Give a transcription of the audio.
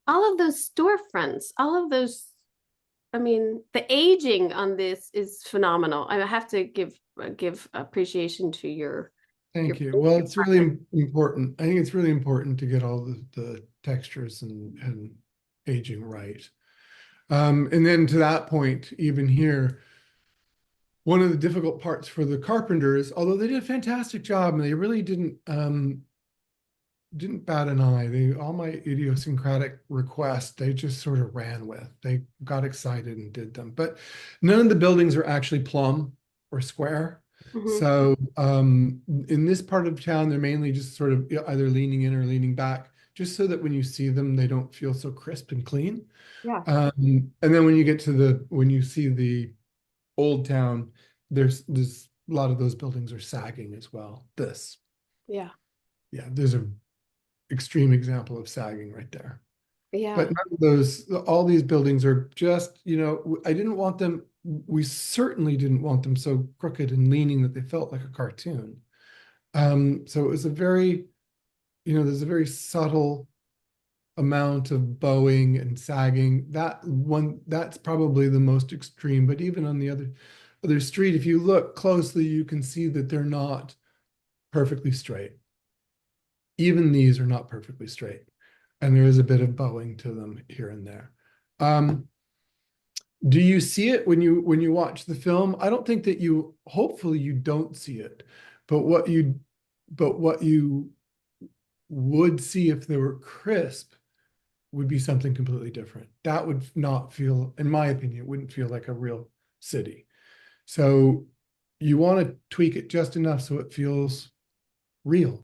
all of those storefronts, all of those, I mean, the aging on this is phenomenal. I have to give appreciation to your Thank you. Well, your it's really partner. important. I think it's really important to get all the textures and aging right. And then to that point, even here, one of the difficult parts for the carpenters, although they did a fantastic job and they really didn't bat an eye. They all my idiosyncratic requests, they just sort of ran with. They got excited and did them. But none of the buildings are actually plumb or square. Mhm. So in this part of town, they're mainly just sort of either leaning in or leaning back, just so that when you see them, they don't feel so crisp and clean. Yeah, And then when you get to when you see the old town, there's a lot of those buildings are sagging as well. yeah, Yeah, there's a extreme example of sagging right there. But yeah. none of those, all these buildings are just, I didn't want them, we certainly didn't want them so crooked and leaning that they felt like a cartoon. So it was there's a very subtle amount of bowing and sagging. That's probably the most extreme, but even on the other street, if you look closely, you can see that they're not perfectly straight. Even these are not perfectly straight. And there is a bit of bowing to them here and there. Um, do you see it when you watch the film? I don't think that hopefully you don't see it, but what you would see if they were crisp would be something completely different. That would not feel, in my opinion, it wouldn't feel like a real city. So you want to tweak it just enough so it feels real.